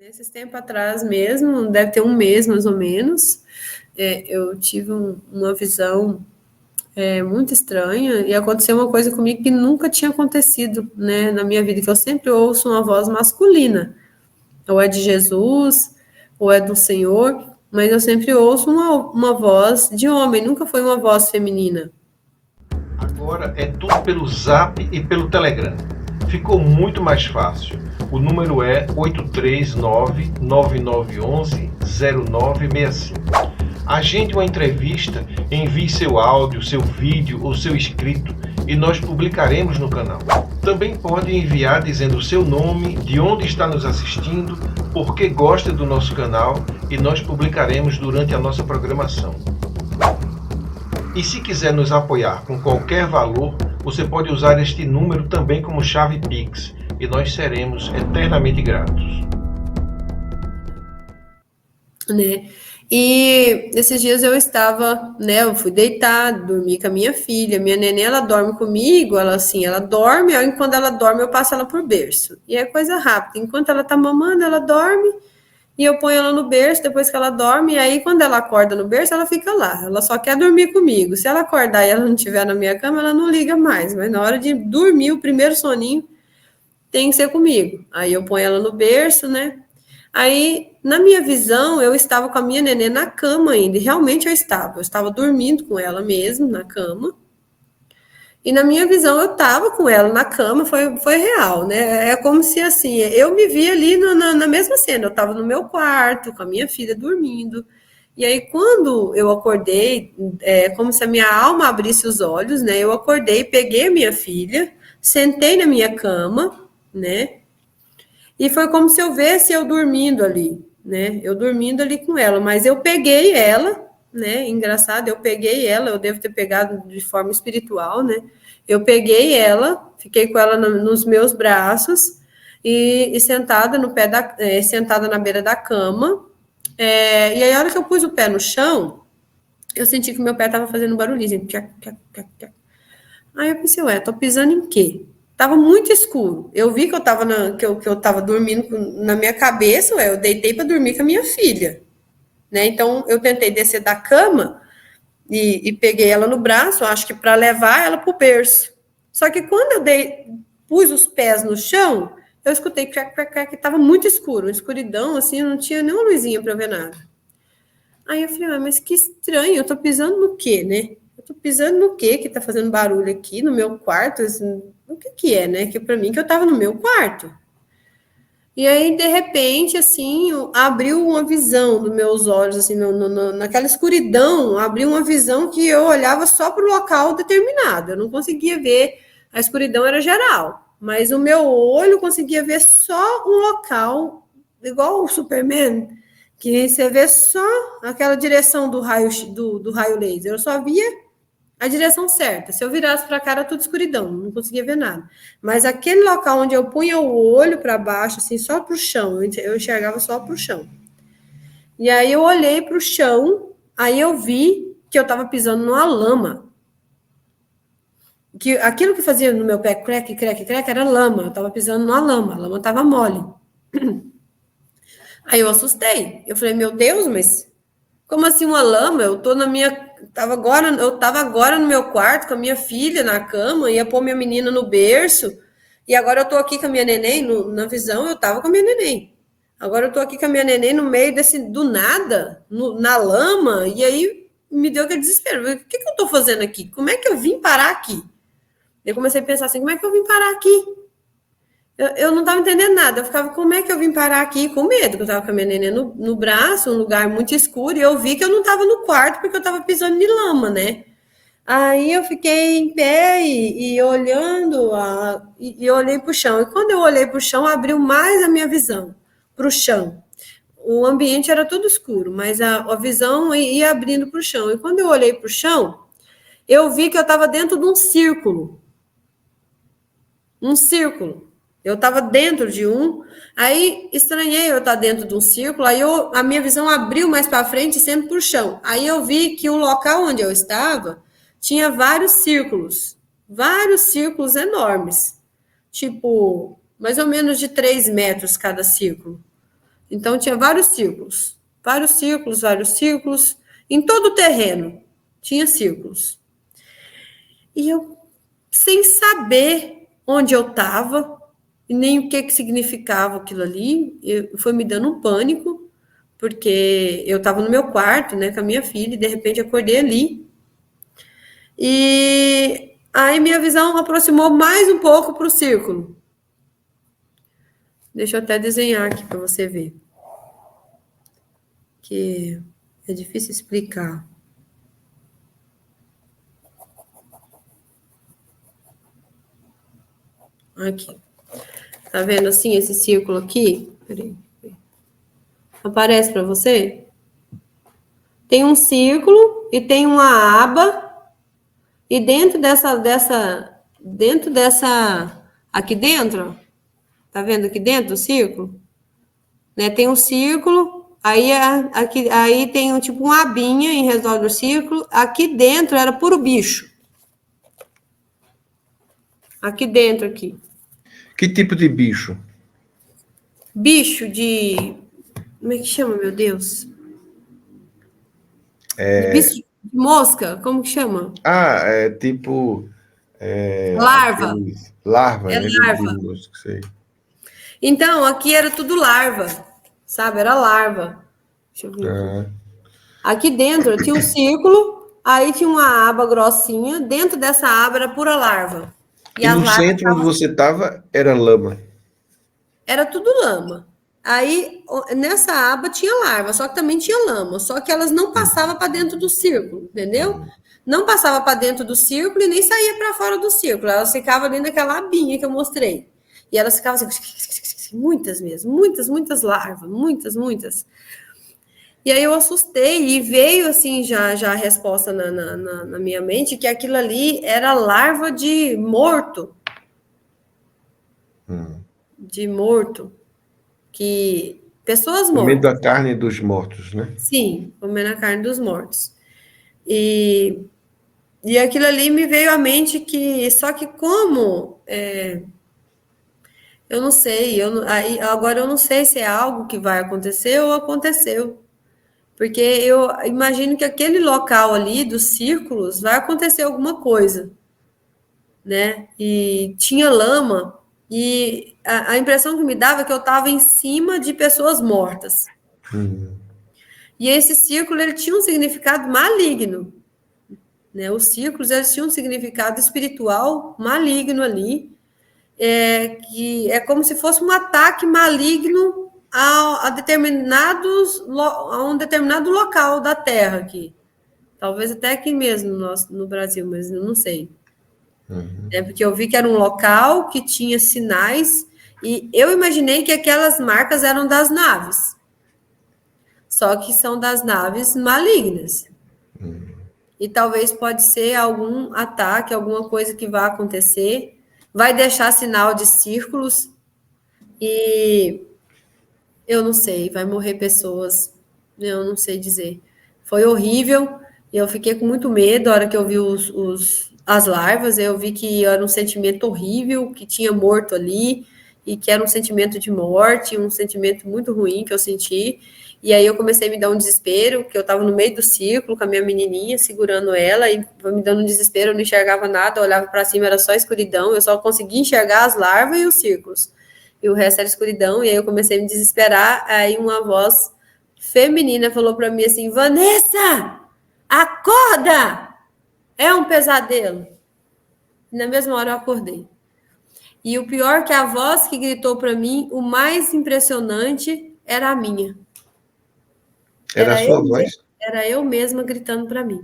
Nesses tempos atrás mesmo, deve ter um mês mais ou menos, eu tive uma visão muito estranha e aconteceu uma coisa comigo que nunca tinha acontecido, né, na minha vida, que eu sempre ouço uma voz masculina, ou é de Jesus, ou é do Senhor, mas eu sempre ouço uma voz de homem, nunca foi uma voz feminina. Agora é tudo pelo Zap e pelo Telegram. Ficou muito mais fácil. O número é 839-9911-0965. Agende uma entrevista, envie seu áudio, seu vídeo ou seu escrito e nós publicaremos no canal. Também pode enviar dizendo o seu nome, de onde está nos assistindo, por que gosta do nosso canal e nós publicaremos durante a nossa programação. E se quiser nos apoiar com qualquer valor, você pode usar este número também como chave Pix e nós seremos eternamente gratos. Né? E esses dias eu estava, né? Eu fui deitar, dormi com a minha filha. Minha neném, ela dorme comigo, ela assim, ela dorme, aí quando ela dorme, eu passo ela por berço. E é coisa rápida. Enquanto ela tá mamando, ela dorme. E eu ponho ela no berço depois que ela dorme, e aí quando ela acorda no berço, ela fica lá. Ela só quer dormir comigo. Se ela acordar e ela não estiver na minha cama, ela não liga mais. Mas na hora de dormir, o primeiro soninho tem que ser comigo. Aí eu ponho ela no berço, né? Aí, na minha visão, eu estava com a minha nenê na cama ainda. E realmente eu estava. Eu estava dormindo com ela mesmo, na cama. E na minha visão, eu estava com ela na cama, foi real, né? É como se, assim, eu me via ali na mesma cena. Eu estava no meu quarto, com a minha filha dormindo. E aí, quando eu acordei, é como se a minha alma abrisse os olhos, né? Eu acordei, peguei a minha filha, sentei na minha cama, né? E foi como se eu visse eu dormindo ali, né? Eu dormindo ali com ela, mas eu peguei ela, né? Engraçado, eu peguei ela, eu devo ter pegado de forma espiritual, né? Eu peguei ela, fiquei com ela nos meus braços e sentada no pé sentada na beira da cama. E aí, a hora que eu pus o pé no chão, eu senti que meu pé estava fazendo barulhinho, assim. Aí eu pensei, ué, tô pisando em quê? Tava muito escuro. Eu vi que eu tava, que eu tava dormindo na minha cabeça, ué, eu deitei para dormir com a minha filha, né? Então eu tentei descer da cama e peguei ela no braço, acho que para levar ela pro berço. Só que quando pus os pés no chão, eu escutei que tava muito escuro, escuridão, assim, não tinha nenhuma luzinha para ver nada. Aí eu falei, mas que estranho, eu tô pisando no quê, né? Eu tô pisando no quê que tá fazendo barulho aqui no meu quarto? Assim, o que é, né? Que pra mim que eu tava no meu quarto. E aí, de repente, assim, abriu uma visão dos meus olhos, assim, naquela escuridão, abriu uma visão que eu olhava só para o local determinado. Eu não conseguia ver, a escuridão era geral, mas o meu olho conseguia ver só um local, igual o Superman, que você vê só aquela direção do raio laser. Eu só via a direção certa. Se eu virasse para cá, era tudo escuridão, não conseguia ver nada. Mas aquele local onde eu punha o olho para baixo, assim, só para o chão, eu enxergava só para o chão. E aí eu olhei para o chão, aí eu vi que eu estava pisando numa lama. Que aquilo que fazia no meu pé, creque, creque, creque, era lama. Eu estava pisando numa lama, a lama estava mole. Aí eu assustei. Eu falei, meu Deus, mas como assim uma lama? Eu tô na minha. Eu tava agora no meu quarto com a minha filha na cama, ia pôr minha menina no berço, e agora eu tô aqui com a minha neném, na visão, eu tava com a minha neném. Agora eu tô aqui com a minha neném no meio do nada, na lama, e aí me deu aquele desespero. O que eu tô fazendo aqui? Como é que eu vim parar aqui? Eu comecei a pensar assim, como é que eu vim parar aqui? Eu não estava entendendo nada. Eu ficava, como é que eu vim parar aqui com medo? Que eu estava com a minha neném no braço, um lugar muito escuro, e eu vi que eu não estava no quarto porque eu estava pisando de lama, né? Aí eu fiquei em pé e olhando, e olhei para o chão. E quando eu olhei para o chão, abriu mais a minha visão para o chão. O ambiente era todo escuro, mas a visão ia abrindo para o chão. E quando eu olhei para o chão, eu vi que eu estava dentro de um círculo. Um círculo. Eu estava dentro de um, aí estranhei eu estar dentro de um círculo, aí a minha visão abriu mais para frente, sempre para o chão. Aí eu vi que o local onde eu estava tinha vários círculos enormes, tipo, mais ou menos de 3 metros cada círculo. Então, tinha vários círculos. Vários círculos, vários círculos. Em todo o terreno, tinha círculos. E eu, sem saber onde eu estava, e nem o que significava aquilo ali, foi me dando um pânico, porque eu estava no meu quarto, né, com a minha filha, e de repente acordei ali. E aí minha visão aproximou mais um pouco para o círculo. Deixa eu até desenhar aqui para você ver. Que é difícil explicar. Aqui. Tá vendo assim esse círculo aqui? Peraí. Aparece para você? Tem um círculo e tem uma aba. E dentro aqui dentro, ó, tá vendo aqui dentro do círculo? Né, tem um círculo, aí tem tipo uma abinha em redor do círculo. Aqui dentro era puro bicho. Aqui dentro, aqui. Que tipo de bicho? Bicho de... Como é que chama, meu Deus? Bicho de mosca, como que chama? É tipo... Larva. Larva, É né? larva. De mosca, sei. Então, aqui era tudo larva, sabe? Era larva. Deixa eu ver aqui. Aqui dentro tinha um círculo, aí tinha uma aba grossinha, dentro dessa aba era pura larva. E as no larvas centro onde você estava era lama. era tudo lama. Aí nessa aba tinha larva, só que também tinha lama, só que elas não passavam para dentro do círculo, entendeu? Não passava para dentro do círculo e nem saía para fora do círculo, elas ficavam dentro daquela abinha que eu mostrei. E elas ficavam assim, muitas mesmo, muitas larvas, muitas. E aí eu assustei e veio assim já a resposta na minha mente que aquilo ali era larva de morto. De morto. Que pessoas Comendo mortas. a carne dos mortos, né? Sim, comendo a carne dos mortos. E aquilo ali me veio à mente que, só que como, eu não sei, agora eu não sei se é algo que vai acontecer ou aconteceu. Porque eu imagino que aquele local ali dos círculos vai acontecer alguma coisa, né? E tinha lama, e a impressão que me dava é que eu estava em cima de pessoas mortas. E esse círculo ele tinha um significado maligno, né? Os círculos eles tinham um significado espiritual maligno ali, que é como se fosse um ataque maligno a um determinado local da Terra aqui. Talvez até aqui mesmo no Brasil, mas eu não sei. Porque eu vi que era um local que tinha sinais e eu imaginei que aquelas marcas eram das naves. Só que são das naves malignas. E talvez pode ser algum ataque, alguma coisa que vai acontecer, vai deixar sinal de círculos e eu não sei, vai morrer pessoas, eu não sei dizer. Foi horrível, e eu fiquei com muito medo na hora que eu vi as larvas, eu vi que era um sentimento horrível, que tinha morto ali, e que era um sentimento de morte, um sentimento muito ruim que eu senti. E aí eu comecei a me dar um desespero, que eu estava no meio do círculo com a minha menininha, segurando ela, e foi me dando um desespero, eu não enxergava nada, eu olhava para cima, era só escuridão, eu só conseguia enxergar as larvas e os círculos. E o resto era escuridão, e aí eu comecei a me desesperar, aí uma voz feminina falou para mim assim, Vanessa, acorda! É um pesadelo. E na mesma hora eu acordei. E o pior que a voz que gritou para mim, o mais impressionante era a minha. Era a sua voz? Era eu mesma gritando para mim.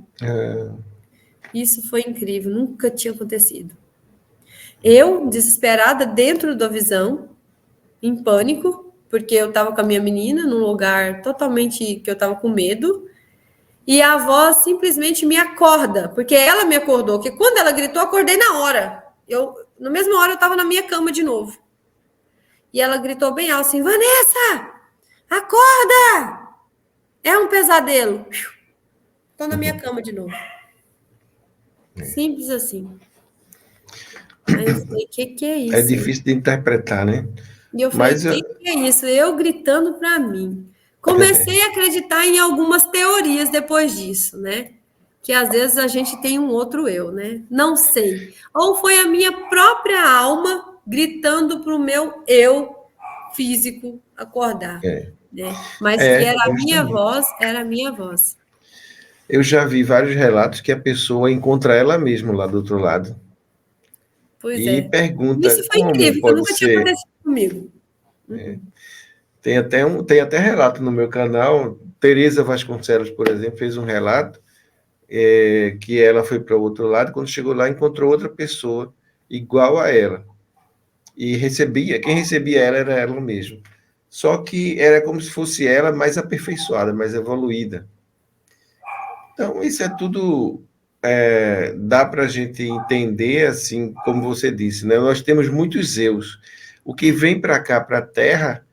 Isso foi incrível, nunca tinha acontecido. Eu, desesperada, dentro da visão, em pânico, porque eu estava com a minha menina num lugar totalmente que eu estava com medo, e a voz simplesmente me acorda, porque ela me acordou, que quando ela gritou, eu acordei na hora. Na mesma hora, eu estava na minha cama de novo. E ela gritou bem alto assim, Vanessa, acorda! É um pesadelo. Estou na minha cama de novo. Simples assim. Aí eu falei, que é isso? É difícil de interpretar, né? E eu falei, Mas quem que é isso? Eu gritando para mim. Comecei a acreditar em algumas teorias depois disso, né? Que às vezes a gente tem um outro eu, né? Não sei. Ou foi a minha própria alma gritando para o meu eu físico acordar, é, né? Mas que era a minha justamente. voz, era a minha voz. Eu já vi vários relatos que a pessoa encontra ela mesma lá do outro lado Pois e é. Isso pergunta foi como incrível, que pode nunca tinha ser. acontecido comigo. Uhum. Tem até relato no meu canal. Tereza Vasconcelos, por exemplo, fez um relato que ela foi para o outro lado, quando chegou lá encontrou outra pessoa igual a ela e quem recebia ela era ela mesma. Só que era como se fosse ela mais aperfeiçoada, mais evoluída. Então, isso é tudo. Dá para a gente entender, assim, como você disse, né? Nós temos muitos eus. O que vem para cá, para a Terra,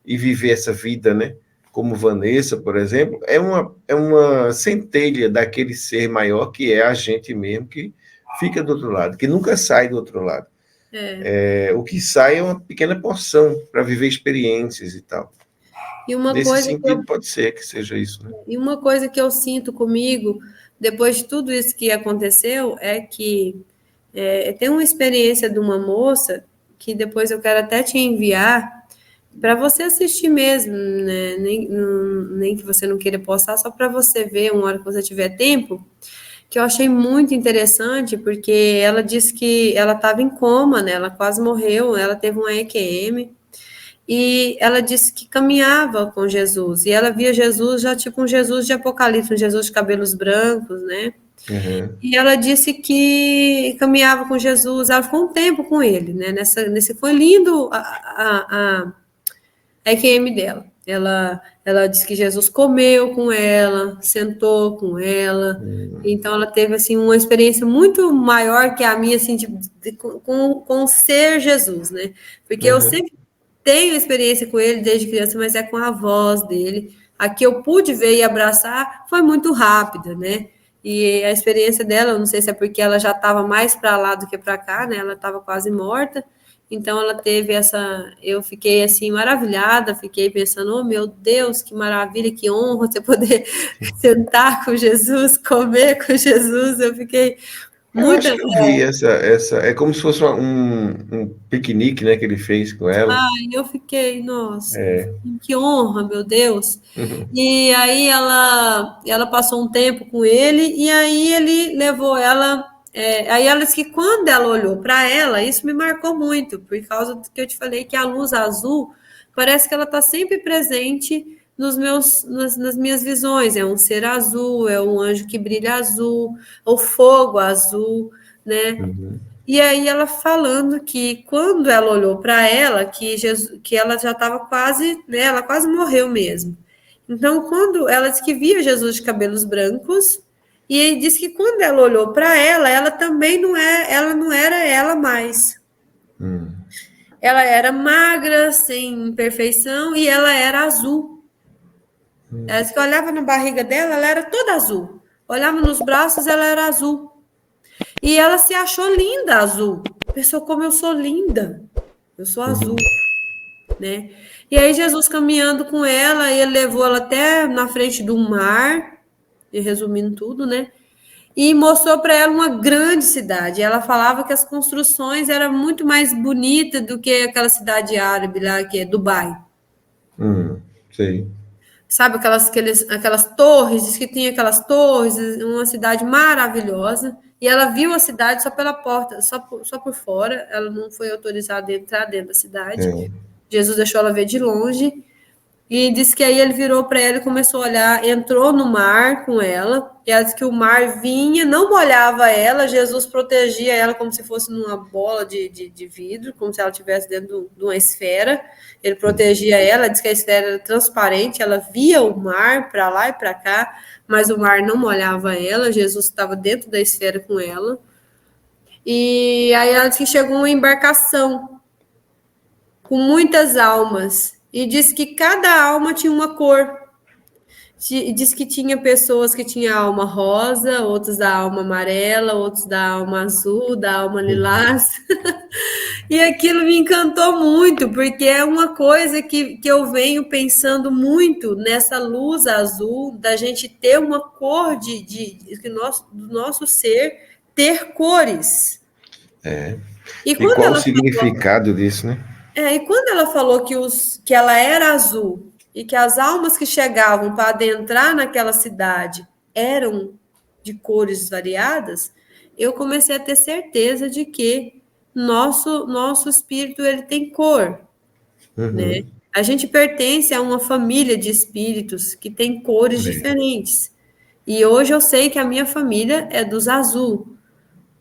e viver essa vida, né? Como Vanessa, por exemplo, é uma centelha daquele ser maior que é a gente mesmo, que fica do outro lado, que nunca sai do outro lado. É. O que sai é uma pequena porção para viver experiências e tal. E uma Nesse coisa que sentido, eu pode ser que seja isso, né? E uma coisa que eu sinto comigo, depois de tudo isso que aconteceu, é que tem uma experiência de uma moça que depois eu quero até te enviar para você assistir mesmo, né? Nem que você não queira postar, só para você ver uma hora que você tiver tempo, que eu achei muito interessante, porque ela disse que ela estava em coma, né? Ela quase morreu, ela teve um EQM, e ela disse que caminhava com Jesus, e ela via Jesus já tipo um Jesus de Apocalipse, um Jesus de cabelos brancos, né? Uhum. E ela disse que caminhava com Jesus, ela ficou um tempo com ele, né? Nesse foi lindo a EQM dela. Ela disse que Jesus comeu com ela, sentou com ela, então ela teve assim uma experiência muito maior que a minha, assim, com o ser Jesus, né? Porque eu Uhum. sempre tenho experiência com ele desde criança, mas é com a voz dele. A que eu pude ver e abraçar foi muito rápida, né? E a experiência dela, eu não sei se é porque ela já estava mais para lá do que para cá, né? Ela estava quase morta. Então ela teve essa, eu fiquei assim maravilhada, fiquei pensando, oh meu Deus, que maravilha, que honra você poder sentar com Jesus, comer com Jesus. Eu fiquei Eu muito. acho que eu vi essa. É como se fosse um piquenique, né, que ele fez com ela. Ai, eu fiquei, nossa, que honra, meu Deus. Uhum. E aí ela passou um tempo com ele, e aí ele levou ela. Aí ela disse que quando ela olhou para ela, isso me marcou muito, por causa do que eu te falei, que a luz azul parece que ela está sempre presente nas minhas visões. É um ser azul, é um anjo que brilha azul, o fogo azul, né? Uhum. E aí ela falando que quando ela olhou para ela, que ela já estava quase, né, ela quase morreu mesmo. Então, quando ela disse que via Jesus de cabelos brancos, e ele disse que quando ela olhou para ela, ela também ela não era ela mais. Uhum. Ela era magra, sem imperfeição, e ela era azul. Ela disse que olhava na barriga dela, ela era toda azul. Olhava nos braços, ela era azul. E ela se achou linda, azul. Pensou como eu sou linda. Eu sou azul, né? E aí Jesus caminhando com ela, ele levou ela até na frente do mar, e resumindo tudo, né? E mostrou para ela uma grande cidade. Ela falava que as construções eram muito mais bonitas do que aquela cidade árabe lá, que é Dubai. Sei. Sabe aquelas torres, diz que tinha aquelas torres, uma cidade maravilhosa. E ela viu a cidade só pela porta, só por fora. Ela não foi autorizada a entrar dentro da cidade. É. Jesus deixou ela ver de longe. E disse que aí ele virou para ela e começou a olhar, entrou no mar com ela, e ela disse que o mar vinha, não molhava ela, Jesus protegia ela como se fosse numa bola de vidro, como se ela estivesse dentro de uma esfera, ele protegia ela, disse que a esfera era transparente, ela via o mar para lá e para cá, mas o mar não molhava ela, Jesus estava dentro da esfera com ela, e aí ela disse que chegou uma embarcação com muitas almas, e disse que cada alma tinha uma cor. Diz que tinha pessoas que tinham alma rosa, outros da alma amarela, outros da alma azul, da alma lilás. E aquilo me encantou muito, porque é uma coisa que eu venho pensando muito nessa luz azul, da gente ter uma cor do nosso ser ter cores. É. E E quando qual o ela significado disso, né? e quando ela falou que ela era azul e que as almas que chegavam para adentrar naquela cidade eram de cores variadas, eu comecei a ter certeza de que nosso espírito ele tem cor, né? Uhum. A gente pertence a uma família de espíritos que tem cores É. diferentes. E hoje eu sei que a minha família é dos azul.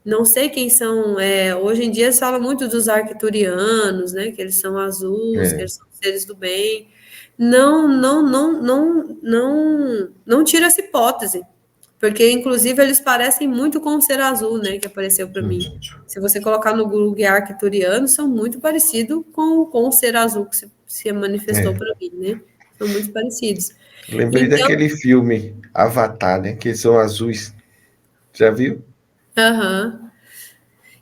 Não sei quem são. Hoje em dia se fala muito dos arcturianos, né? Que eles são azuis, que É. eles são seres do bem. Não tira essa hipótese, porque inclusive eles parecem muito com o ser azul, né? Que apareceu para mim. Uhum. Se você colocar no Google arcturiano, são muito parecidos com o ser azul que se manifestou É. para mim, né? São muito parecidos. Lembrei Então, daquele filme Avatar, né? Que são azuis. Já viu? aham.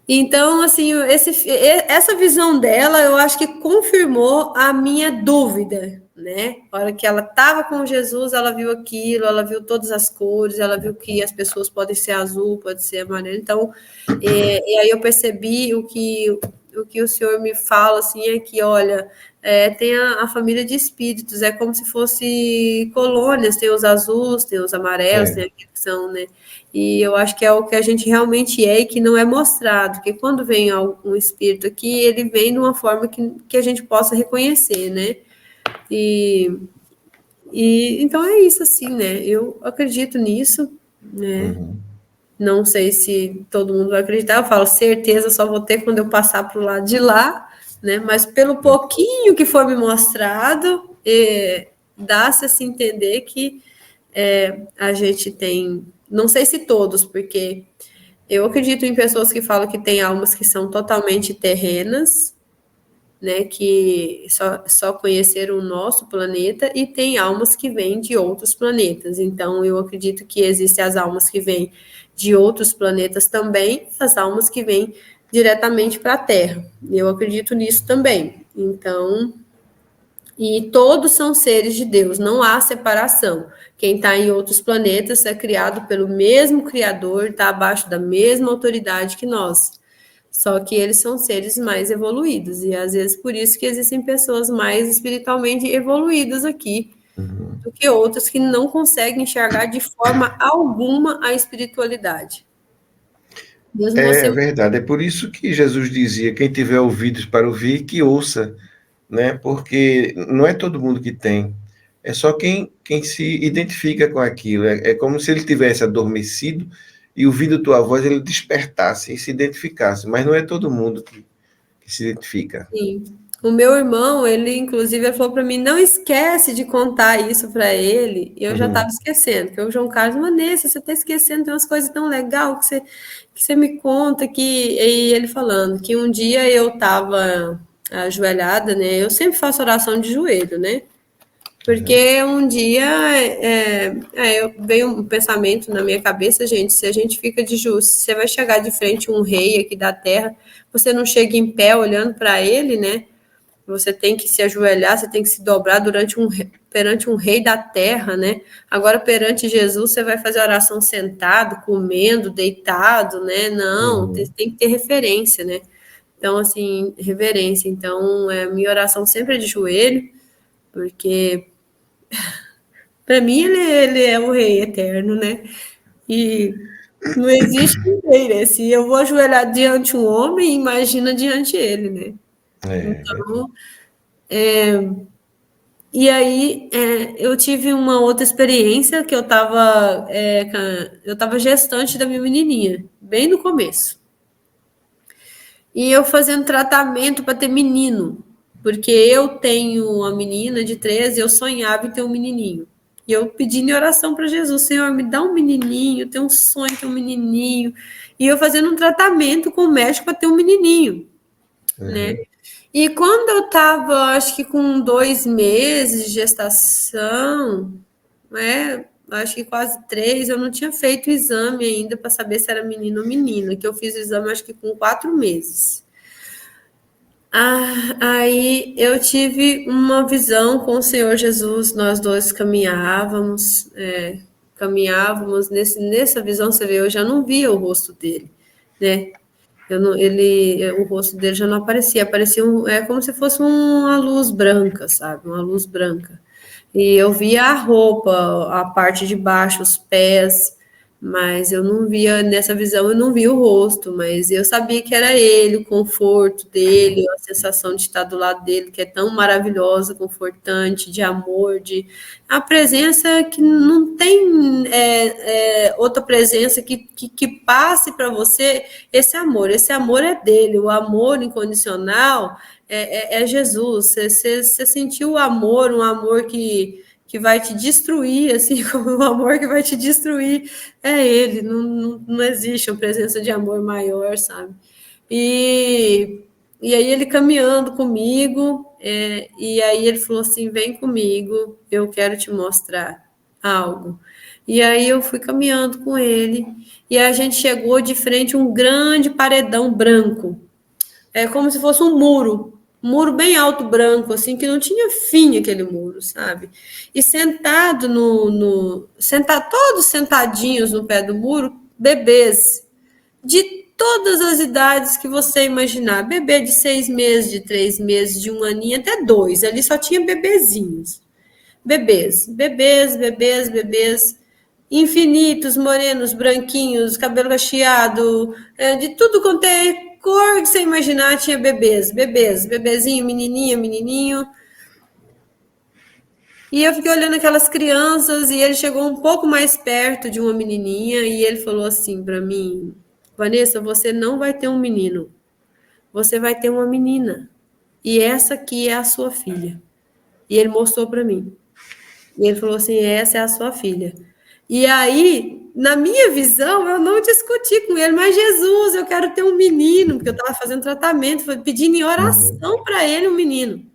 Então, assim, essa visão dela, eu acho que confirmou a minha dúvida, né? A hora que ela estava com Jesus, ela viu aquilo, ela viu todas as cores, ela viu que as pessoas podem ser azul, pode ser amarelo. Então, e aí eu percebi o que o senhor me fala, assim, é que, olha, tem a família de espíritos, é como se fosse colônias, tem os azuis, tem os amarelos, tem É. aqueles que são, né? E eu acho que é o que a gente realmente é e que não é mostrado, porque quando vem um espírito aqui, ele vem de uma forma que a gente possa reconhecer, né? E, então é isso, assim, né? Eu acredito nisso, né? Uhum. Não sei se todo mundo vai acreditar, eu falo certeza, só vou ter quando eu passar para o lado de lá, né? Mas pelo pouquinho que foi me mostrado, dá-se a se entender que a gente tem, não sei se todos, porque eu acredito em pessoas que falam que tem almas que são totalmente terrenas, né, que só conheceram o nosso planeta, e tem almas que vêm de outros planetas. Então, eu acredito que existem as almas que vêm de outros planetas também, as almas que vêm diretamente para a Terra. Eu acredito nisso também. Então, e todos são seres de Deus, não há separação. Quem está em outros planetas é criado pelo mesmo Criador, está abaixo da mesma autoridade que nós. Só que eles são seres mais evoluídos, e às vezes por isso que existem pessoas mais espiritualmente evoluídas aqui Uhum. do que outras que não conseguem enxergar de forma alguma a espiritualidade. Mesmo É você. verdade. É por isso que Jesus dizia: quem tiver ouvidos para ouvir, que ouça, né? Porque não é todo mundo que tem. É só quem se identifica com aquilo. É como se ele tivesse adormecido e ouvindo tua voz, ele despertasse e se identificasse. Mas não é todo mundo que se identifica. Sim. O meu irmão, ele inclusive ele falou para mim, não esquece de contar isso para ele. E eu já estava Uhum. esquecendo, que o João Carlos, Vanessa, você está esquecendo, tem umas coisas tão legais que você me conta que e ele falando que um dia eu estava ajoelhada, né? Eu sempre faço oração de joelho, né? Porque um dia veio um pensamento na minha cabeça, gente, se a gente fica de joelho, se você vai chegar de frente a um rei aqui da terra, você não chega em pé olhando para ele, né? Você tem que se ajoelhar, você tem que se dobrar perante um rei da terra, né? Agora, perante Jesus, você vai fazer oração sentado, comendo, deitado, né? Não, Uhum. tem que ter referência, né? Então, assim, reverência. Então, minha oração sempre é de joelho, porque para mim ele é o rei eterno, né? E não existe ninguém, né? Se eu vou ajoelhar diante um homem, imagina diante ele, né? É verdade. Então, e aí, eu tive uma outra experiência que eu estava gestante da minha menininha, bem no começo. E eu fazendo tratamento para ter menino, porque eu tenho uma menina de 13, eu sonhava em ter um menininho. E eu pedi em oração para Jesus, Senhor, me dá um menininho, eu tenho um sonho de ter um menininho. E eu fazendo um tratamento com o médico para ter um menininho, né? Uhum. E quando eu estava, acho que com 2 meses de gestação, né? Acho que quase 3, eu não tinha feito o exame ainda para saber se era menino ou menina, que eu fiz o exame acho que com 4 meses. Aí eu tive uma visão com o Senhor Jesus, nós dois caminhávamos nessa visão, você vê, eu já não via o rosto dele, né? Eu não, o rosto dele já não aparecia, é como se fosse uma luz branca, sabe? Uma luz branca. E eu via a roupa, a parte de baixo, os pés, mas eu não via, nessa visão, eu não via o rosto, mas eu sabia que era ele, o conforto dele, a sensação de estar do lado dele, que é tão maravilhosa, confortante, de amor, de a presença que não tem outra presença que passe para você esse amor é dele, o amor incondicional é Jesus. Você sentiu o amor, um amor que vai te destruir, assim como o amor que vai te destruir é ele. Não existe uma presença de amor maior, sabe? E aí ele caminhando comigo, e aí ele falou assim: vem comigo, eu quero te mostrar algo. E aí eu fui caminhando com ele, e a gente chegou de frente a um grande paredão branco. É como se fosse um muro bem alto, branco, assim, que não tinha fim aquele muro, sabe? E sentado todos sentadinhos no pé do muro, bebês de todas as idades que você imaginar. Bebê de 6 meses, de 3 meses, de 1 aninho, até 2. Ali só tinha bebezinhos. Bebês, infinitos, morenos, branquinhos, cabelo cacheado, de tudo quanto é cor que você imaginar, tinha bebezinho, menininho. E eu fiquei olhando aquelas crianças e ele chegou um pouco mais perto de uma menininha e ele falou assim para mim: Vanessa, você não vai ter um menino, você vai ter uma menina. E essa aqui é a sua filha. E ele mostrou para mim. E ele falou assim: essa é a sua filha. E aí, na minha visão, eu não discuti com ele, mas Jesus, eu quero ter um menino, porque eu estava fazendo tratamento, pedindo em oração para ele um menino.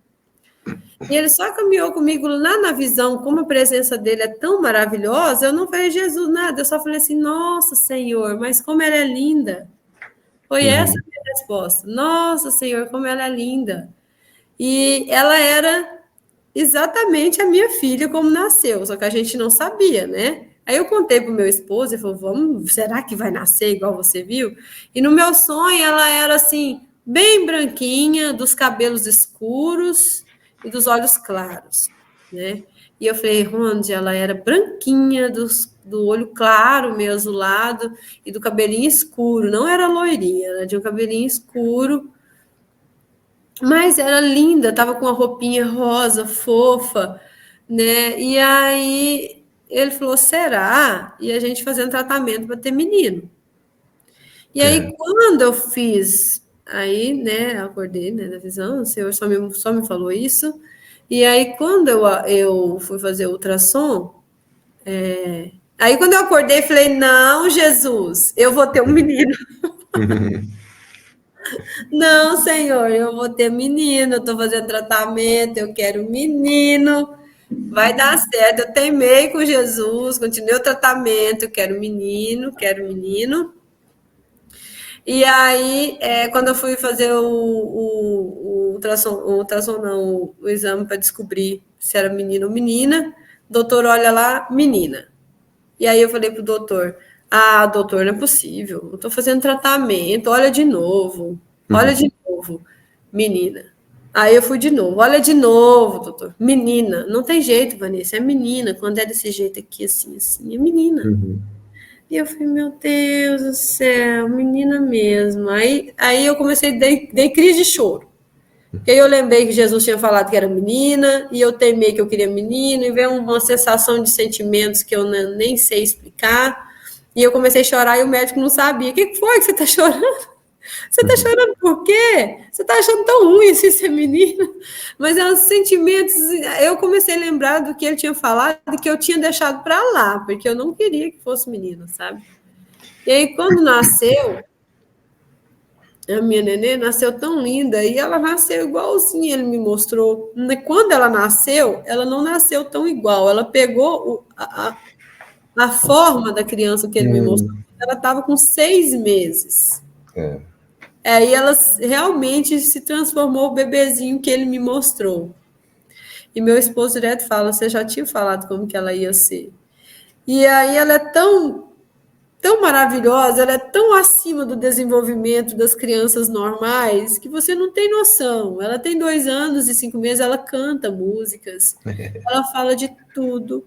E ele só caminhou comigo lá na visão, como a presença dele é tão maravilhosa, eu não falei Jesus nada, eu só falei assim: nossa, Senhor, mas como ela é linda. Foi essa a minha resposta. Nossa, Senhor, como ela é linda. E ela era exatamente a minha filha como nasceu, só que a gente não sabia, né? Aí eu contei pro meu esposo, ele falou: será que vai nascer igual você viu? E no meu sonho ela era assim, bem branquinha, dos cabelos escuros e dos olhos claros, né? E eu falei: onde ela era branquinha, do olho claro, meio azulado, e do cabelinho escuro, não era loirinha, ela tinha um cabelinho escuro, mas era linda, tava com uma roupinha rosa, fofa, né? E aí ele falou: será? E a gente fazendo tratamento para ter menino. E aí, quando eu fiz, aí, né, acordei, né, da visão, o senhor só me falou isso. E aí, quando eu fui fazer o ultrassom, aí quando eu acordei, falei: não, Jesus, eu vou ter um menino. Não, Senhor, eu vou ter menino, eu estou fazendo tratamento, eu quero um menino, vai dar certo. Eu teimei com Jesus, continuei o tratamento, quero menino, quero menino. E aí, quando eu fui fazer o ultrassom não, o exame para descobrir se era menino ou menina, o doutor olha lá, menina. E aí eu falei pro doutor: ah, doutor, não é possível, eu estou fazendo tratamento, olha de novo, menina. Aí eu fui de novo, olha de novo, doutor, menina. Não tem jeito, Vanessa, é menina, quando é desse jeito aqui, assim, é menina. E eu falei: meu Deus do céu, menina mesmo. Aí eu comecei, dei crise de choro. Porque aí eu lembrei que Jesus tinha falado que era menina, e eu teimei que eu queria menino, e veio uma sensação de sentimentos que eu nem sei explicar. E eu comecei a chorar e o médico não sabia. O que foi que você está chorando? Você está chorando por quê? Você está achando tão ruim assim ser menino? Mas é uns sentimentos. Eu comecei a lembrar do que ele tinha falado, que eu tinha deixado para lá, porque eu não queria que fosse menino, sabe? E aí, quando nasceu, a minha nenê nasceu tão linda, e ela nasceu igualzinha, ele me mostrou. Quando ela nasceu, ela não nasceu tão igual, ela pegou a forma da criança que ele me mostrou, ela estava com 6 meses. Aí ela realmente se transformou o bebezinho que ele me mostrou. E meu esposo direto fala, você já tinha falado como que ela ia ser. E aí ela é tão maravilhosa, ela é tão acima do desenvolvimento das crianças normais que você não tem noção. Ela tem 2 anos e 5 meses, ela canta músicas, ela fala de tudo.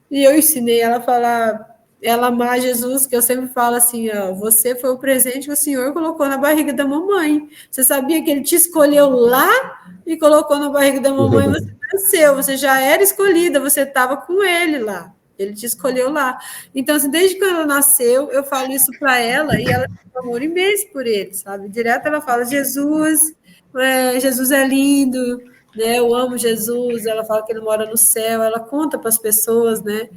E eu ensinei ela a falar, ela amar Jesus, que eu sempre falo assim, ó, você foi o presente que o Senhor colocou na barriga da mamãe. Você sabia que ele te escolheu lá e colocou na barriga da mamãe, você nasceu, você já era escolhida, você estava com ele lá. Ele te escolheu lá. Então, assim, desde que ela nasceu, eu falo isso para ela e ela tem um amor imenso por ele, sabe? Direto ela fala, Jesus é lindo, né? Eu amo Jesus. Ela fala que ele mora no céu, ela conta para as pessoas, né?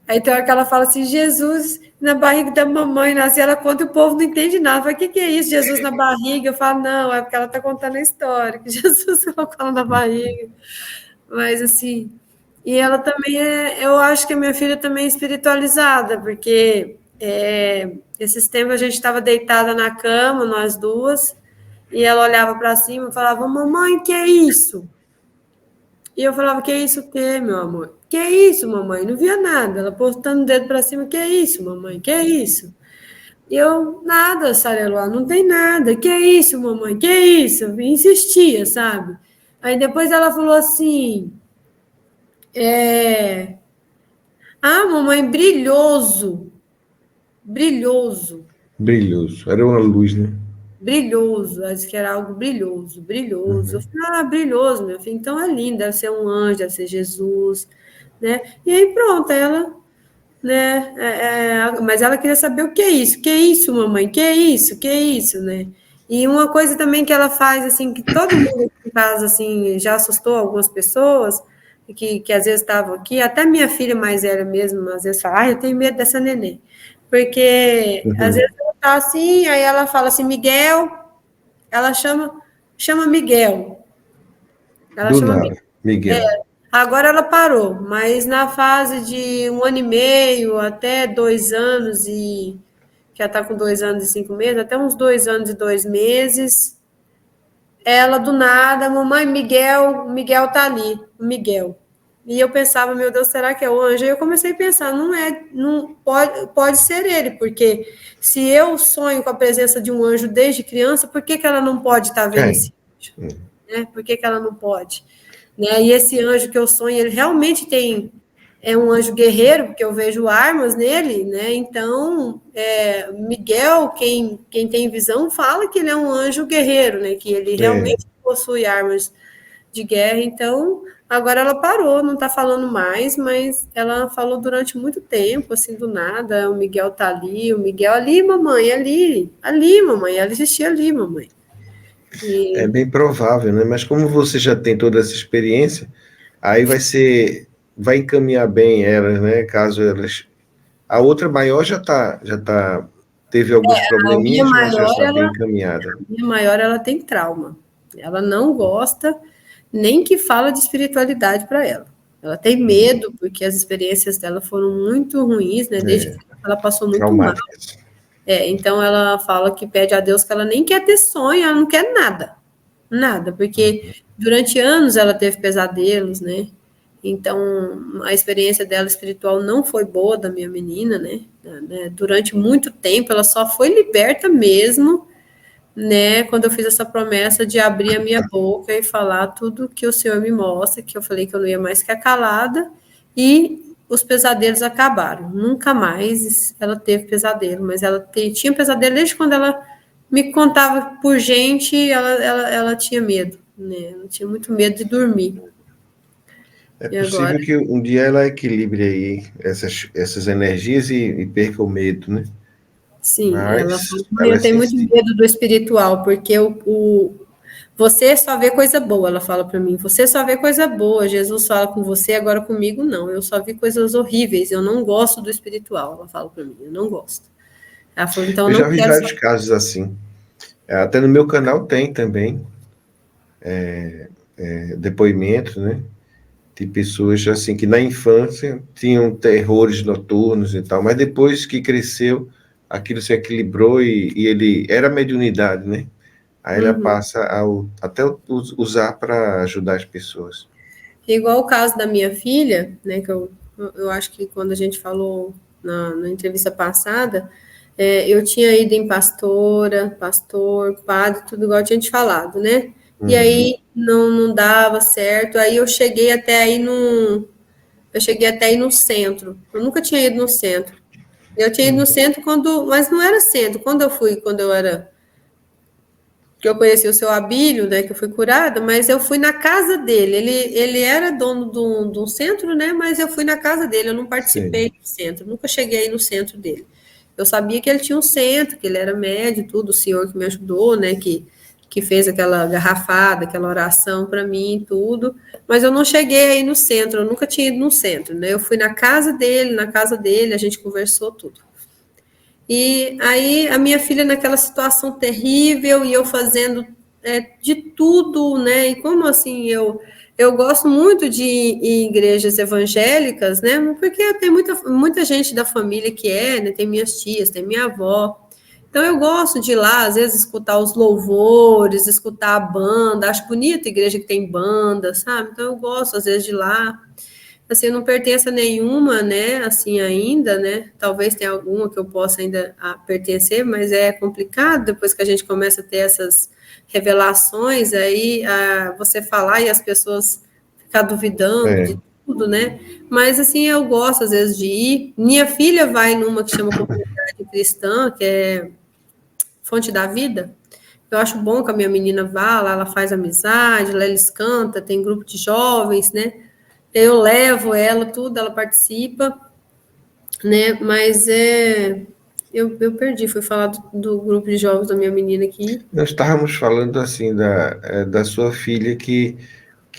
Aí tem hora que ela fala assim, Jesus na barriga da mamãe nasceu, ela conta e o povo não entende nada. Fala, o que é isso, Jesus na barriga? Eu falo, não, é porque ela está contando a história, que Jesus colocou ela na barriga. Mas assim, e ela também eu acho que a minha filha também é espiritualizada, porque esses tempos a gente estava deitada na cama, nós duas, e ela olhava para cima e falava, mamãe, que é isso? E eu falava, que é isso o quê, meu amor? Que é isso, mamãe? Não via nada. Ela postando o dedo para cima, que é isso, mamãe? Que é isso? E eu, nada, Sareló, não tem nada. Que é isso, mamãe? Que é isso? Eu insistia, sabe? Aí depois ela falou assim, mamãe, brilhoso. Brilhoso. Brilhoso. Era uma luz, né? Brilhoso, acho que era algo brilhoso, brilhoso. Eu falei, brilhoso, meu filho, então é lindo, deve ser um anjo, deve ser Jesus, né? E aí pronto, ela, né? Mas ela queria saber o que é isso, mamãe, que é isso, né? E uma coisa também que ela faz, assim, que todo mundo em casa, assim, já assustou algumas pessoas, que às vezes estavam aqui, até minha filha mais velha mesmo, às vezes fala, eu tenho medo dessa neném. Porque às vezes ela tá assim, aí ela fala assim, Miguel, ela chama Miguel. Ela Do chama Miguel. nada, Miguel. Agora ela parou, mas na fase de 1 ano e meio até 2 anos, e já está com 2 anos e 5 meses, até uns 2 anos e 2 meses, ela do nada, mamãe, Miguel tá ali, o Miguel. E eu pensava, meu Deus, será que é o anjo? Aí eu comecei a pensar, não pode ser ele, porque se eu sonho com a presença de um anjo desde criança, por que ela não pode estar vendo esse anjo? Né? Por que ela não pode? Né? E esse anjo que eu sonho, ele realmente é um anjo guerreiro, porque eu vejo armas nele, né? Então, Miguel, quem tem visão, fala que ele é um anjo guerreiro, né? Que ele É, realmente possui armas de guerra. Então, agora ela parou, não está falando mais, mas ela falou durante muito tempo, assim, do nada, o Miguel tá ali, o Miguel ali, mamãe, ali, mamãe, ela existia ali, mamãe. é E, bem provável, né? Mas como você já tem toda essa experiência, aí vai encaminhar bem elas, né? Caso elas. A outra maior teve alguns a minha probleminhas, mas já maior, está bem encaminhada. minha maior, ela tem trauma. Ela não gosta nem que fala de espiritualidade para ela. Ela tem medo, porque as experiências dela foram muito ruins, né? Desde que ela passou muito mal. Traumáticas. Então ela fala que pede a Deus que ela nem quer ter sonho, ela não quer nada. Nada, porque durante anos ela teve pesadelos, né? Então a experiência dela espiritual não foi boa da minha menina, né? Durante muito tempo ela só foi liberta mesmo, né, quando eu fiz essa promessa de abrir a minha boca e falar tudo que o Senhor me mostra, que eu falei que eu não ia mais ficar calada, e os pesadelos acabaram. Nunca mais ela teve pesadelo, mas ela tinha pesadelo desde quando ela me contava por gente, ela tinha medo, né? Ela tinha muito medo de dormir. É E agora, possível que um dia ela equilibre aí essas energias e perca o medo, né? sim, ela Mas falou, mãe, ela é eu tenho muito sensível. medo do espiritual, porque você só vê coisa boa, ela fala para mim. Você só vê coisa boa. Jesus fala com você, agora comigo não. Eu só vi coisas horríveis. Eu não gosto do espiritual, ela fala para mim. Eu não gosto. Ela falou, então eu Eu não já vi quero só. vários casos assim. Até no meu canal tem também depoimentos, né? De pessoas assim que na infância tinham terrores noturnos e tal, mas depois que cresceu, aquilo se equilibrou e ele era mediunidade, né? aí ela passa até usar para ajudar as pessoas. Igual o caso da minha filha, né, que eu acho que quando a gente falou na entrevista passada, eu tinha ido em pastora, pastor, padre, tudo igual eu tinha te falado, né? E aí não dava certo, aí eu cheguei até aí no centro. Eu nunca tinha ido no centro. Eu tinha ido no centro mas não era centro. Que eu conheci o seu Abílio, né, que eu fui curada, mas eu fui na casa dele. Ele era dono de um centro, né, mas eu fui na casa dele, eu não Sim. participei do centro, nunca cheguei aí no centro dele. Eu sabia que ele tinha um centro, que ele era médio, tudo, o senhor que me ajudou, né, que fez aquela garrafada, aquela oração para mim, tudo, mas eu não cheguei aí no centro, eu nunca tinha ido no centro, né, eu fui na casa dele, a gente conversou tudo. E aí a minha filha naquela situação terrível e eu fazendo de tudo, né? E como assim eu gosto muito de ir em igrejas evangélicas, né? Porque tem muita gente da família que né? Tem minhas tias, tem minha avó. Então eu gosto de ir lá, às vezes escutar os louvores, escutar a banda. Acho bonita a igreja que tem banda, sabe? Então eu gosto às vezes de ir lá. Assim, eu não pertenço a nenhuma, né, assim, ainda, né, talvez tenha alguma que eu possa ainda pertencer, mas é complicado depois que a gente começa a ter essas revelações, aí você falar e as pessoas ficar duvidando de tudo, né, mas assim, eu gosto às vezes de ir, minha filha vai numa que chama Comunidade Cristã, que é Fonte da Vida, eu acho bom que a minha menina vá lá, ela faz amizade, lá eles cantam, tem grupo de jovens, né, eu levo ela, tudo, ela participa, né? Mas eu perdi, fui falar do grupo de jovens da minha menina aqui. Nós estávamos falando assim da sua filha que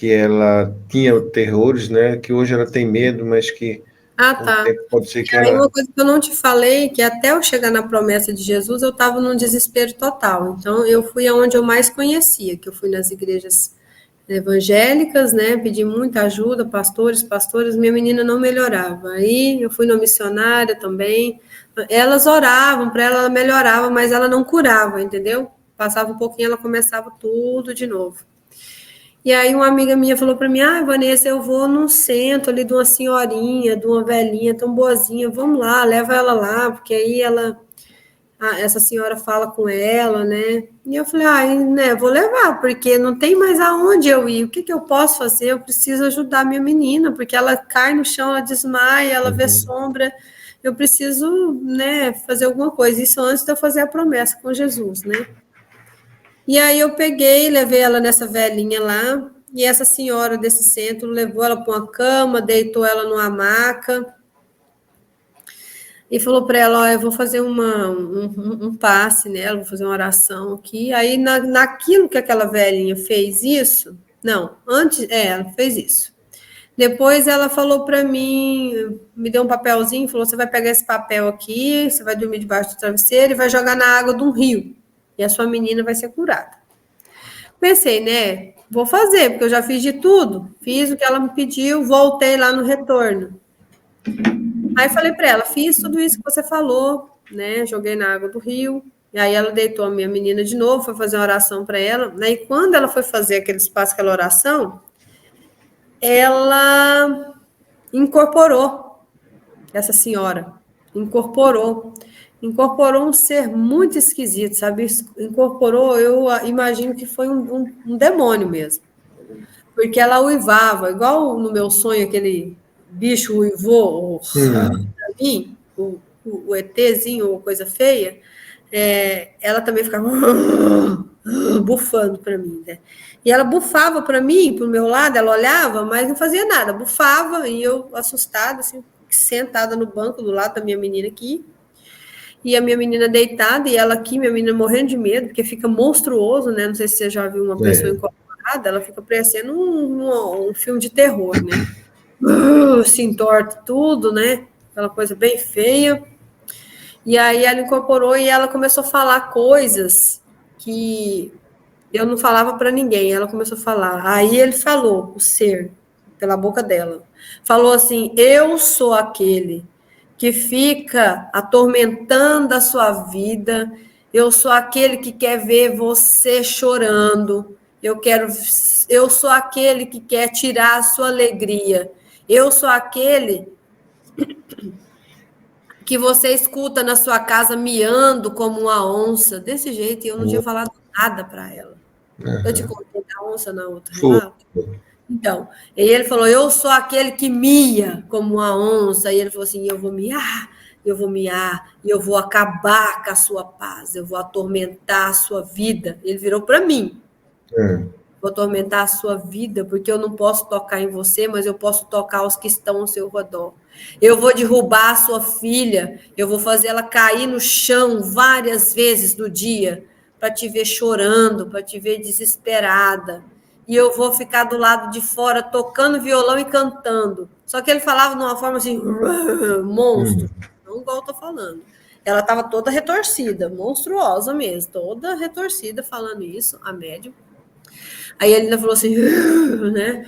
ela tinha terrores, né? Que hoje ela tem medo, mas que Ah, com o tá. tempo pode ser que Aí ela. uma coisa que eu não te falei, que até eu chegar na promessa de Jesus, eu estava num desespero total. Então, eu fui aonde eu mais conhecia, que eu fui nas igrejas evangélicas, né? Pedi muita ajuda, pastoras, minha menina não melhorava. Aí eu fui na missionária também. Elas oravam para ela, ela melhorava, mas ela não curava, entendeu? Passava um pouquinho, ela começava tudo de novo. E aí uma amiga minha falou para mim: "Ah, Vanessa, eu vou num centro ali de uma senhorinha, de uma velhinha tão boazinha, vamos lá, leva ela lá, porque aí essa senhora fala com ela, né?" E eu falei, né, vou levar, porque não tem mais aonde eu ir. O que eu posso fazer? Eu preciso ajudar minha menina, porque ela cai no chão, ela desmaia, ela vê sombra. Eu preciso, né, fazer alguma coisa. Isso antes de eu fazer a promessa com Jesus, né? E aí eu peguei, levei ela nessa velhinha lá, e essa senhora desse centro levou ela para uma cama, deitou ela numa maca, e falou para ela, eu vou fazer um passe nela, vou fazer uma oração aqui. Aí, naquilo que aquela velhinha fez isso, não, antes, ela fez isso. Depois ela falou para mim, me deu um papelzinho, falou, você vai pegar esse papel aqui, você vai dormir debaixo do travesseiro e vai jogar na água de um rio, e a sua menina vai ser curada. Pensei, né, vou fazer, porque eu já fiz de tudo, fiz o que ela me pediu, voltei lá no retorno. Aí falei para ela, fiz tudo isso que você falou, né? Joguei na água do rio. E aí ela deitou a minha menina de novo, foi fazer uma oração para ela, né? E quando ela foi fazer aquele espaço, aquela oração, ela incorporou essa senhora, incorporou um ser muito esquisito, sabe? Incorporou, eu imagino que foi um demônio mesmo, porque ela uivava, igual no meu sonho aquele bicho uivou, para mim, o ETzinho ou coisa feia, ela também ficava bufando para mim, né? E ela bufava para mim, para o meu lado, ela olhava, mas não fazia nada, bufava, e eu assustada, assim, sentada no banco do lado da minha menina aqui, e a minha menina deitada, e ela aqui, minha menina morrendo de medo, porque fica monstruoso, né? Não sei se você já viu uma pessoa incorporada, ela fica parecendo um filme de terror, né? Se entorta tudo, né? Aquela coisa bem feia. E aí ela incorporou e ela começou a falar coisas que eu não falava para ninguém. Ela começou a falar. Aí ele falou, o ser, pela boca dela. Falou assim: eu sou aquele que fica atormentando a sua vida, Eu sou aquele que quer ver você chorando. Eu sou aquele que quer tirar a sua alegria. Eu sou aquele que você escuta na sua casa miando como uma onça. Desse jeito, eu não tinha falado nada para ela. Eu te contei da onça na outra Foi. relato? Então, e ele falou, eu sou aquele que mia como uma onça. E ele falou assim, eu vou miar, e eu vou acabar com a sua paz, eu vou atormentar a sua vida. Ele virou para mim. Vou atormentar a sua vida, porque eu não posso tocar em você, mas eu posso tocar os que estão ao seu redor. Eu vou derrubar a sua filha, eu vou fazer ela cair no chão várias vezes no dia, para te ver chorando, para te ver desesperada. E eu vou ficar do lado de fora tocando violão e cantando. Só que ele falava de uma forma assim, monstro, não igual eu tô falando. Ela estava toda retorcida, monstruosa mesmo, toda retorcida falando isso, a médium. Aí ele ainda falou assim, né?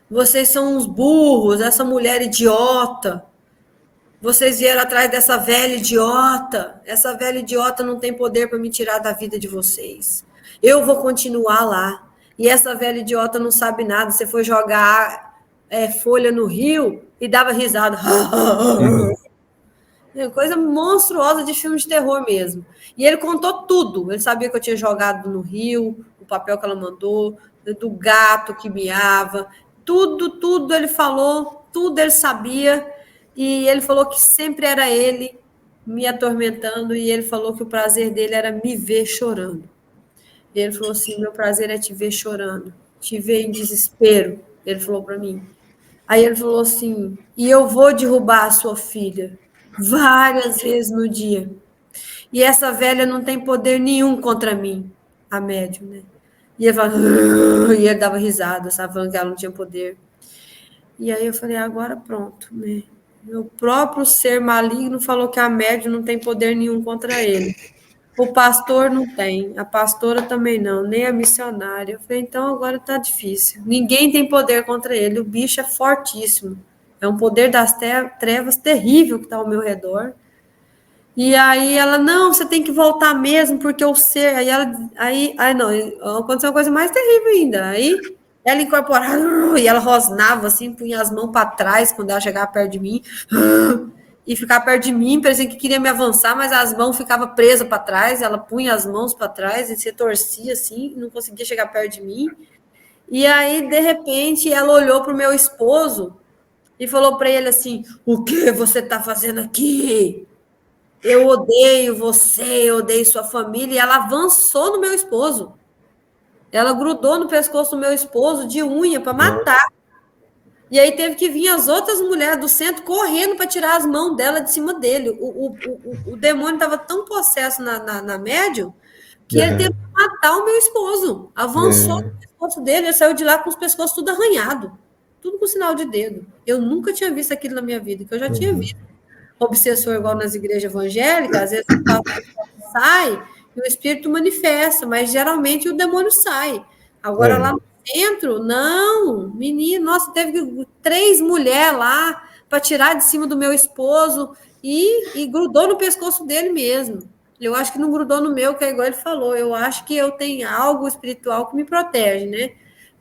Vocês são uns burros, essa mulher idiota. Vocês vieram atrás dessa velha idiota. Essa velha idiota não tem poder para me tirar da vida de vocês. Eu vou continuar lá. E essa velha idiota não sabe nada. Você foi jogar folha no rio e dava risada. Coisa monstruosa de filme de terror mesmo. E ele contou tudo. Ele sabia que eu tinha jogado no rio, o papel que ela mandou, do gato que miava. Tudo ele falou, tudo ele sabia. E ele falou que sempre era ele me atormentando. E ele falou que o prazer dele era me ver chorando. E ele falou assim, meu prazer é te ver chorando, te ver em desespero. Ele falou para mim. Aí ele falou assim, e eu vou derrubar a sua filha várias vezes no dia. E essa velha não tem poder nenhum contra mim, a médium, né? E ele falava, e ele dava risada, sabe, falando que ela não tinha poder. E aí eu falei, agora pronto, né? O próprio ser maligno falou que a médium não tem poder nenhum contra ele. O pastor não tem, a pastora também não, nem a missionária. Eu falei, então agora tá difícil. Ninguém tem poder contra ele, o bicho é fortíssimo. É um poder das trevas terrível que está ao meu redor. E aí ela, não, você tem que voltar mesmo, porque o ser. Aí não, aconteceu uma coisa mais terrível ainda. Aí ela incorporava e ela rosnava assim, punha as mãos para trás quando ela chegava perto de mim. E ficava perto de mim, parecia que queria me avançar, mas as mãos ficavam presas para trás. Ela punha as mãos para trás e se torcia assim, não conseguia chegar perto de mim. E aí, de repente, ela olhou para o meu esposo e falou para ele assim, o que você está fazendo aqui? Eu odeio você, eu odeio sua família. E ela avançou no meu esposo. Ela grudou no pescoço do meu esposo de unha para matar. E aí teve que vir as outras mulheres do centro correndo para tirar as mãos dela de cima dele. O demônio estava tão possesso na médium que ele teve que matar o meu esposo. Avançou no pescoço dele, ele saiu de lá com os pescoços tudo arranhado. Tudo com sinal de dedo. Eu nunca tinha visto aquilo na minha vida, que eu já tinha visto. Obsessor igual nas igrejas evangélicas, às vezes o pastor sai e o espírito manifesta, mas geralmente o demônio sai. Agora lá no centro, não, menino, nossa, teve 3 mulheres lá para tirar de cima do meu esposo e grudou no pescoço dele mesmo. Eu acho que não grudou no meu, que é igual ele falou, eu acho que eu tenho algo espiritual que me protege, né?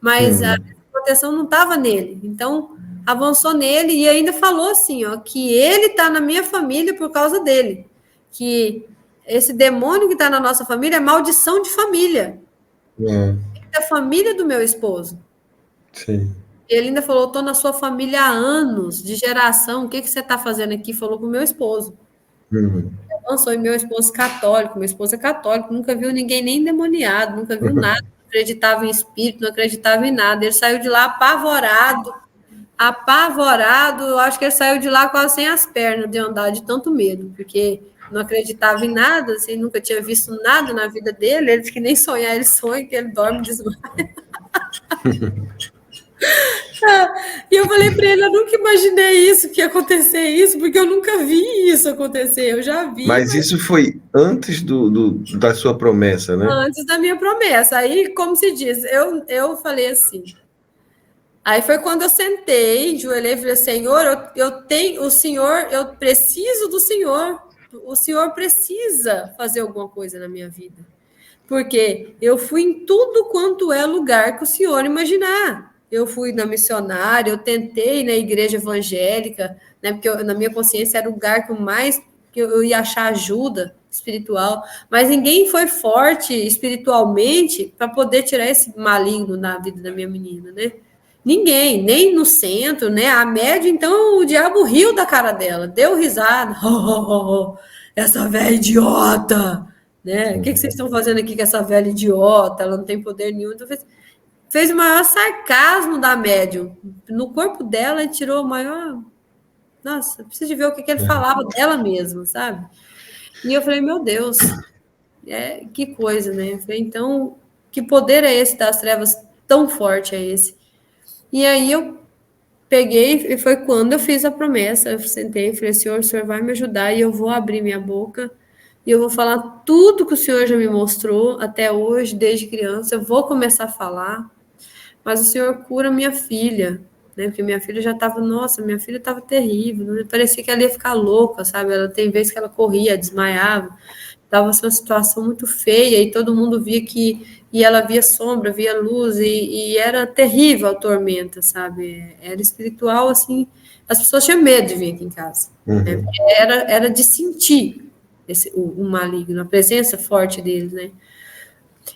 Mas a proteção não estava nele, então avançou nele e ainda falou assim, ó, que ele está na minha família por causa dele, que esse demônio que está na nossa família é maldição de família. É a família do meu esposo. Sim. Ele ainda falou, estou na sua família há anos, de geração, o que você está fazendo aqui? Falou para o meu esposo. Avançou, e meu esposo católico, meu esposo é católico, nunca viu ninguém nem endemoniado, nunca viu nada, não acreditava em espírito, não acreditava em nada. Ele saiu de lá apavorado, eu acho que ele saiu de lá quase sem as pernas de andar de tanto medo, porque não acreditava em nada, assim, nunca tinha visto nada na vida dele, ele disse que nem sonhar ele sonha, que ele dorme e desmaia. E eu falei para ele, eu nunca imaginei isso, que ia acontecer isso, porque eu nunca vi isso acontecer, eu já vi. Mas isso foi antes da sua promessa, né? Antes da minha promessa. Aí, como se diz, eu falei assim. Aí foi quando eu sentei, enjoelhei e falei, Senhor, eu tenho o Senhor, eu preciso do Senhor. o senhor precisa fazer alguma coisa na minha vida. Porque eu fui em tudo quanto é lugar que o senhor imaginar. Eu fui na missionária, eu tentei na igreja evangélica, né? Porque na minha consciência era o lugar que eu ia achar ajuda espiritual, mas ninguém foi forte espiritualmente para poder tirar esse maligno da vida da minha menina, né? Ninguém, nem no centro, né? A média, então, o diabo riu da cara dela, deu risada. Oh, oh, oh, essa velha idiota, né? O que vocês estão fazendo aqui com essa velha idiota? Ela não tem poder nenhum. Então, fez o maior sarcasmo da médium. No corpo dela, ele tirou o maior... Nossa, preciso de ver o que ele falava dela mesma, sabe? E eu falei, meu Deus, que coisa, né? Eu falei, então, que poder é esse das trevas tão forte é esse? E aí eu peguei, e foi quando eu fiz a promessa, eu sentei e falei, o senhor vai me ajudar e eu vou abrir minha boca e eu vou falar tudo que o senhor já me mostrou até hoje, desde criança, eu vou começar a falar, mas o senhor cura minha filha, né? Porque minha filha já estava, nossa, minha filha estava terrível, né? Parecia que ela ia ficar louca, sabe? Ela tem vezes que ela corria, desmaiava, estava uma situação muito feia e todo mundo via que, e ela via sombra, via luz e era terrível a tormenta, sabe? Era espiritual, assim, as pessoas tinham medo de vir aqui em casa, né? Era de sentir o maligno, a presença forte deles, né?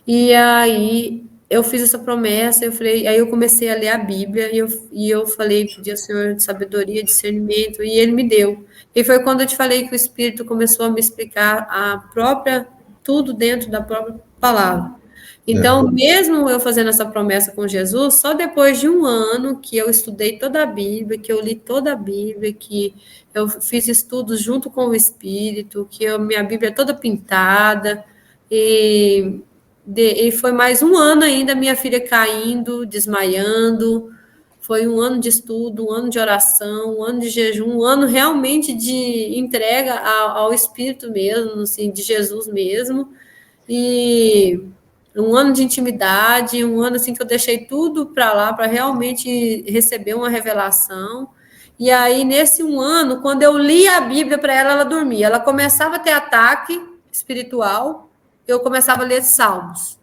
E aí eu fiz essa promessa, eu falei, aí eu comecei a ler a Bíblia e eu falei, pedi ao Senhor sabedoria, discernimento, e Ele me deu. E foi quando eu te falei que o Espírito começou a me explicar tudo dentro da própria palavra. Então, mesmo eu fazendo essa promessa com Jesus, só depois de um ano que eu estudei toda a Bíblia, que eu li toda a Bíblia, que eu fiz estudos junto com o Espírito, que minha Bíblia é toda pintada, e foi mais um ano ainda, minha filha caindo, desmaiando. Foi um ano de estudo, um ano de oração, um ano de jejum, um ano realmente de entrega ao Espírito mesmo, assim, de Jesus mesmo. E um ano de intimidade, um ano assim que eu deixei tudo para lá para realmente receber uma revelação. E aí, nesse um ano, quando eu li a Bíblia para ela, ela dormia. Ela começava a ter ataque espiritual, eu começava a ler Salmos.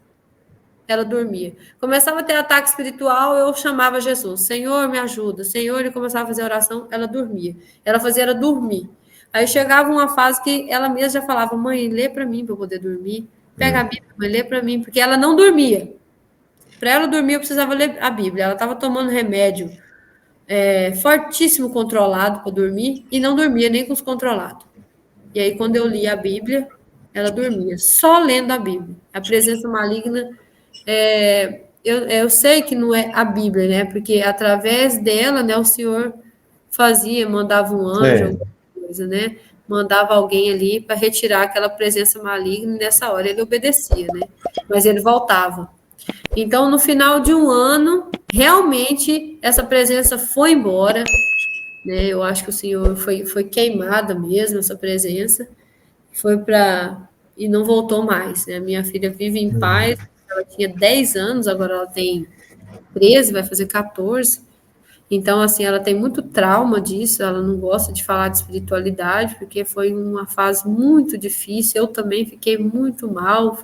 Ela dormia. Começava a ter ataque espiritual, eu chamava Jesus. Senhor, me ajuda. Senhor, e começava a fazer oração, ela dormia. Ela fazia ela dormir. Aí chegava uma fase que ela mesma já falava, mãe, lê para mim para eu poder dormir. Pega a Bíblia, mãe, lê para mim. Porque ela não dormia. Para ela dormir, eu precisava ler a Bíblia. Ela estava tomando remédio fortíssimo controlado para dormir e não dormia nem com os controlados. E aí, quando eu li a Bíblia, ela dormia, só lendo a Bíblia. A presença maligna, eu sei que não é a Bíblia, né? Porque através dela, né, o Senhor mandava um anjo, alguma coisa, né? Mandava alguém ali para retirar aquela presença maligna, e nessa hora ele obedecia, né? Mas ele voltava. Então, no final de um ano, realmente, essa presença foi embora, né? Eu acho que o Senhor foi queimada mesmo, essa presença, foi para... e não voltou mais, né? Minha filha vive em paz, ela tinha 10 anos, agora ela tem 13, vai fazer 14, então, assim, ela tem muito trauma disso, ela não gosta de falar de espiritualidade, porque foi uma fase muito difícil, eu também fiquei muito mal,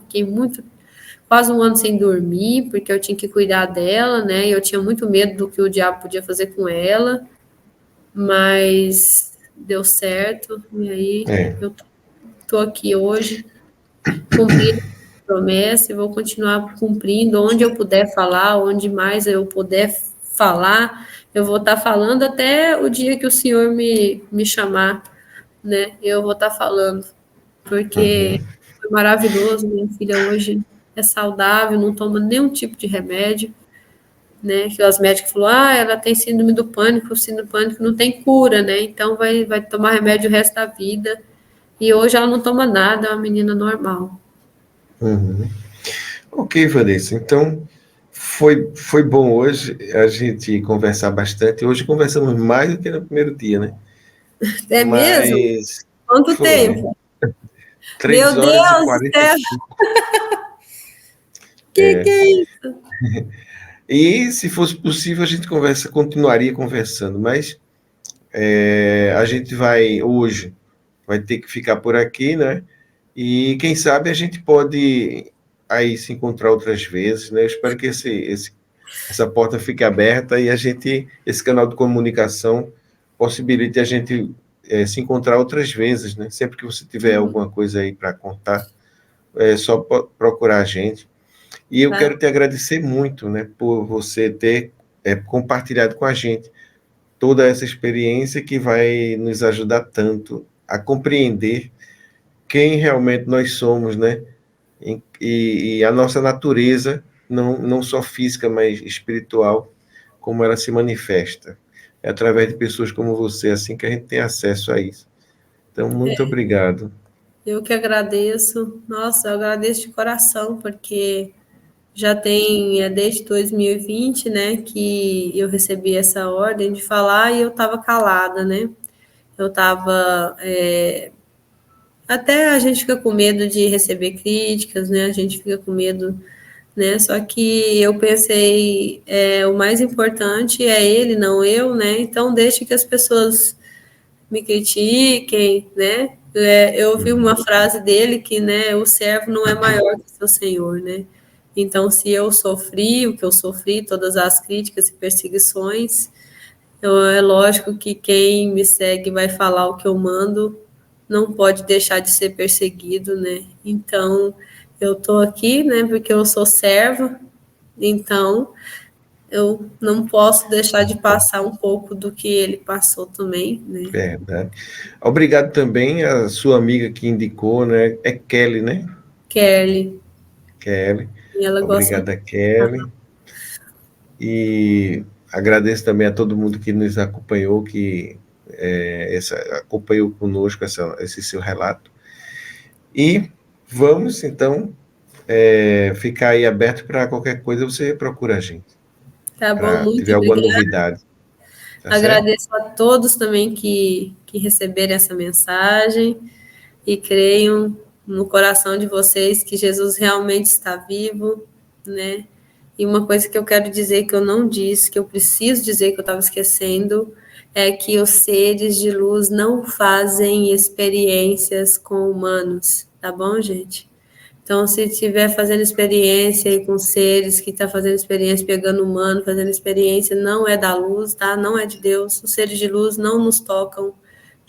quase um ano sem dormir, porque eu tinha que cuidar dela, né, e eu tinha muito medo do que o diabo podia fazer com ela, mas deu certo, e aí eu tô aqui hoje, cumprindo a promessa, e vou continuar cumprindo, onde eu puder falar, onde mais eu puder falar, eu vou estar falando até o dia que o Senhor me chamar, né, eu vou estar falando, porque foi maravilhoso, minha filha hoje é saudável, não toma nenhum tipo de remédio, né, que os médicos falaram, ela tem síndrome do pânico, o síndrome do pânico não tem cura, né, então vai tomar remédio o resto da vida, e hoje ela não toma nada, é uma menina normal. Ok, Vanessa, então foi bom hoje a gente conversar bastante, hoje conversamos mais do que no primeiro dia, né? É mesmo? Quanto tempo? 3 Meu horas Deus e 45. Que é isso? E se fosse possível, a gente continuaria conversando, mas a gente vai hoje vai ter que ficar por aqui, né? E quem sabe a gente pode aí se encontrar outras vezes, né? Eu espero que essa porta fique aberta e esse canal de comunicação possibilite a gente se encontrar outras vezes, né? Sempre que você tiver alguma coisa aí para contar, é só procurar a gente. E eu quero te agradecer muito, né, por você ter compartilhado com a gente toda essa experiência que vai nos ajudar tanto a compreender quem realmente nós somos, né? E a nossa natureza, não só física, mas espiritual, como ela se manifesta. É através de pessoas como você, assim, que a gente tem acesso a isso. Então, muito obrigado. Eu que agradeço. Nossa, eu agradeço de coração, porque já tem desde 2020, né, que eu recebi essa ordem de falar e eu estava calada, né? Eu estava. Até a gente fica com medo de receber críticas, né? A gente fica com medo, né? Só que eu pensei, o mais importante é ele, não eu, né? Então deixe que as pessoas me critiquem, né? Eu ouvi uma frase dele que, né, o servo não é maior que seu senhor, né? Então, se eu sofri o que eu sofri, todas as críticas e perseguições, é lógico que quem me segue vai falar o que eu mando, não pode deixar de ser perseguido, né? Então, eu tô aqui, né, porque eu sou serva, então eu não posso deixar de passar um pouco do que ele passou também, né? Verdade. Obrigado também a sua amiga que indicou, né? É Kelly, né? Kelly, Kelly. e ela gosta muito. Obrigado a Kelly. E agradeço também a todo mundo que nos acompanhou, que acompanhou conosco esse seu relato. E vamos, então, ficar aí aberto para qualquer coisa, você procura a gente. Tá bom, Para muito tiver alguma obrigada. novidade. Tá certo? Agradeço a todos também que receberam essa mensagem e creiam no coração de vocês que Jesus realmente está vivo, né? E uma coisa que eu quero dizer que eu não disse, que eu preciso dizer que eu estava esquecendo, é que os seres de luz não fazem experiências com humanos, tá bom, gente? Então, se estiver fazendo experiência aí com seres que está fazendo experiência pegando humano, fazendo experiência, não é da luz, tá? Não é de Deus. Os seres de luz não nos tocam,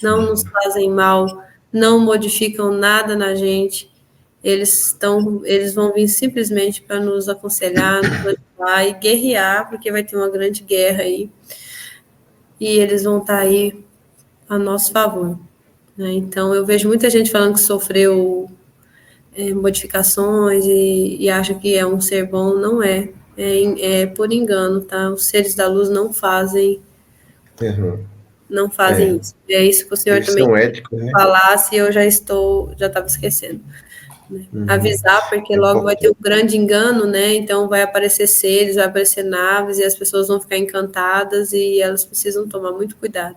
não nos fazem mal, não modificam nada na gente. Eles vão vir simplesmente para nos aconselhar, nos ajudar e guerrear, porque vai ter uma grande guerra aí. E eles vão estar aí a nosso favor, né? Então, eu vejo muita gente falando que sofreu modificações e acha que é um ser bom, não é. É por engano, tá? Os seres da luz não fazem Uhum. isso. É isso que o senhor Eles também são éticos, né? falasse, eu já estava esquecendo. Né? Uhum. Avisar, porque É logo vai ter importante. um grande engano, né? Então vai aparecer seres, vai aparecer naves e as pessoas vão ficar encantadas e elas precisam tomar muito cuidado.